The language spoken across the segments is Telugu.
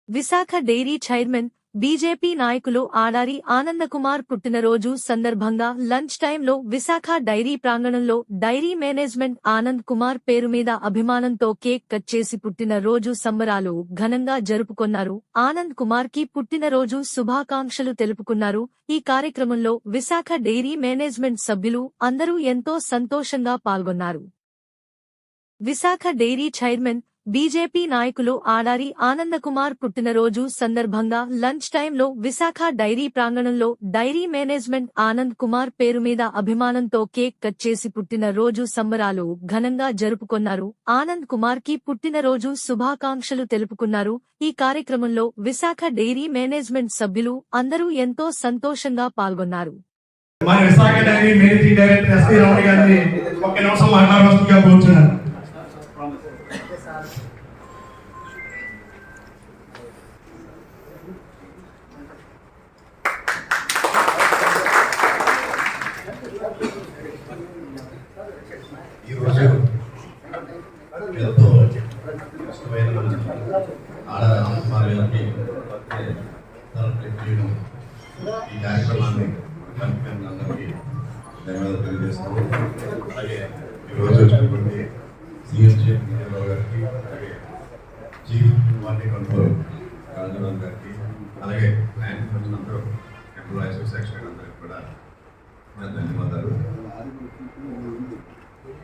విశాఖ డైరీ చైర్మన్ బీజేపీ నాయకులు ఆడారి ఆనందకుమార్ పుట్టినరోజు సందర్భంగా లంచ్ టైంలో విశాఖ డైరీ ప్రాంగణంలో డైరీ మేనేజ్మెంట్ ఆనంద్ కుమార్ పేరు మీద అభిమానంతో కేక్ కట్ చేసి పుట్టినరోజు సంబరాలు ఘనంగా జరుపుకొన్నారు. ఆనంద్ కుమార్ కి పుట్టినరోజు శుభాకాంక్షలు తెలుపుకున్నారు. ఈ కార్యక్రమంలో విశాఖ డైరీ మేనేజ్మెంట్ సభ్యులు అందరూ ఎంతో సంతోషంగా పాల్గొన్నారు. విశాఖ డైరీ చైర్మన్ బీజేపీ నాయకులు ఆడారి ఆనందకుమార్ పుట్టినరోజు సందర్భంగా లంచ్ టైంలో విశాఖ డైరీ ప్రాంగణంలో డైరీ మేనేజ్మెంట్ ఆనంద్ కుమార్ పేరు మీద అభిమానంతో కేక్ కట్ చేసి పుట్టినరోజు సంబరాలు ఘనంగా జరుపుకొన్నారు. ఆనంద్ కుమార్ కి పుట్టినరోజు శుభాకాంక్షలు తెలుపుకున్నారు. ఈ కార్యక్రమంలో విశాఖ డైరీ మేనేజ్మెంట్ సభ్యులు అందరూ ఎంతో సంతోషంగా పాల్గొన్నారు. ఈరోజు ఎంతో ఇష్టమైన ఆడవాళ్ళకి చేయడం ఈ కార్యక్రమాన్ని అందరికీ ధన్యవాదాలు తెలియజేస్తున్నాను. అలాగే ఈరోజు వచ్చినటువంటి సీఎం చంద్రబాబు గారికి, అలాగే చీఫ్ క్వాలిటీ కంట్రోల్ రాజారావు గారికి, అలాగే బ్యాంక్ వచ్చినందరూ ఎంప్లాయీస్ సెక్షన్ అందరికి కూడా ధన్యవాదాలు.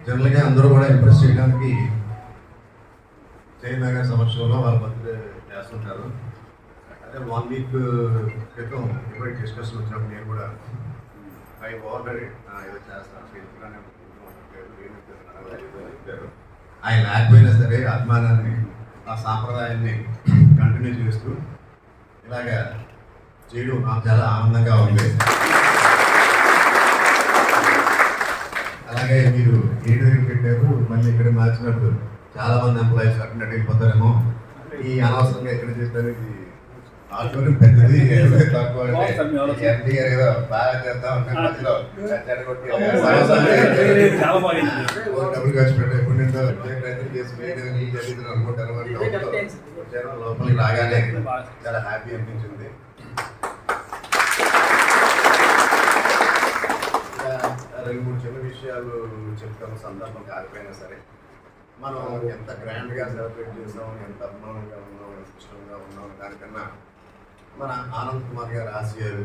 జనరల్గా అందరూ కూడా ఇంప్రెస్ చేయడానికి చైర్మన్ గారి సమక్షంలో వాళ్ళ బర్త్డే చేస్తుంటారు. అదే 1 వీక్ క్రితం ఇప్పుడు డిస్కషన్ వచ్చినప్పుడు నేను కూడా ఆల్రెడీ ఏదో చేస్తాను ఆయన లేకపోయినా సరే అభిమానాన్ని ఆ సాంప్రదాయాన్ని కంటిన్యూ చేస్తూ ఇలాగా చేయడం నాకు చాలా ఆనందంగా ఉంది. అలాగే మీరు ఏడు దగ్గర పెట్టారు, మళ్ళీ ఇక్కడ మార్చినప్పుడు చాలా మంది ఎంప్లాయీస్ అక్కడ వెళ్ళిపోతారేమో, ఈ అనవసరంగా ఎక్కడ చేస్తారు, ఇది ఆటోని పెద్దది తక్కువ ఏదో బాగా చేస్తా ఉంటారు, మధ్యలో డబ్బులు ఖర్చు పెట్టే ఎప్పుడు నిందో ప్రయత్నం చేసి అనుకుంటారు. లోపలికి రాగానే చాలా హ్యాపీ అనిపించింది. రెండు మూడు చిన్న విషయాలు చెప్తాను, సందర్భం కాకపోయినా సరే. మనం ఎంత గ్రాండ్గా సెలబ్రేట్ చేసాం, ఎంత అభిమానంగా ఉన్నాం, ఎంత ఇష్టంగా ఉన్నాం, దానికన్నా మన ఆనంద్ కుమార్ గారి ఆశయాలు,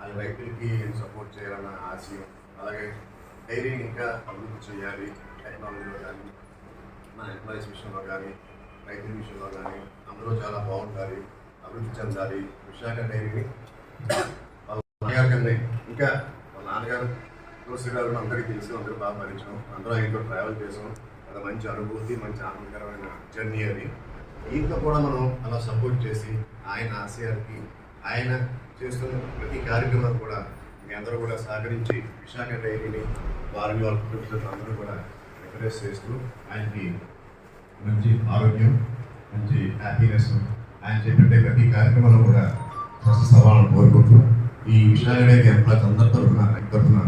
అది రైతులకి సపోర్ట్ చేయాలన్న ఆశయం, అలాగే డైరీని ఇంకా అభివృద్ధి చేయాలి, టెక్నాలజీలో కానీ మన ఎంప్లాయీస్ విషయంలో కానీ రైతుల విషయంలో కానీ అందరూ చాలా బాగుంటారు, అభివృద్ధి చెందాలి. విశాఖ డైరీని వాళ్ళ నాన్నగారి ఇంకా వాళ్ళ నాన్నగారు శ్రీరాజు అందరికీ తెలుసు, అందరూ బాగా పరిచయం, అందరూ ఆయనతో ట్రావెల్ చేసాం. అది మంచి అనుభూతి, మంచి ఆనందకరమైన జర్నీ అది. ఈయనతో కూడా మనం అలా సపోర్ట్ చేసి ఆయన ఆశయాలకి, ఆయన చేస్తున్న ప్రతి కార్యక్రమాన్ని కూడా మీ అందరూ కూడా సహకరించి విశాఖ డైరీని వాళ్ళ కుటుంబ అందరూ కూడా ఎంకరేజ్ చేస్తూ ఆయనకి మంచి ఆరోగ్యం, మంచి హ్యాపీనెస్, ఆయన చెప్పే ప్రతి కార్యక్రమంలో కూడా సక్సెస్ అవ్వాలని కోరుకుంటూ ఈ విశాఖ డైరీ ఎంప్లాయీస్ అందరి తరఫున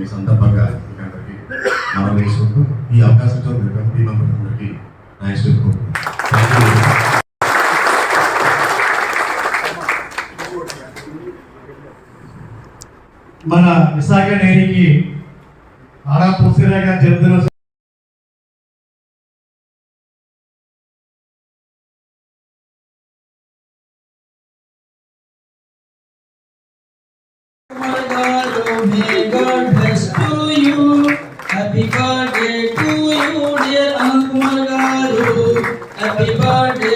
ఈ సందర్భంగా అందరికీ మనం వేసుకుంటూ ఈ అవకాశంతో కమిటీ మెంబర్స్ అందరికీ థ్యాంక్స్ చెప్పుకుంటున్నాం. మన విశాఖ డైరీకి ఆడా పుస్తకంగా జరుగుతున్న God bless to you. Happy birthday to you, dear Anand Kumar Garu. Happy birthday.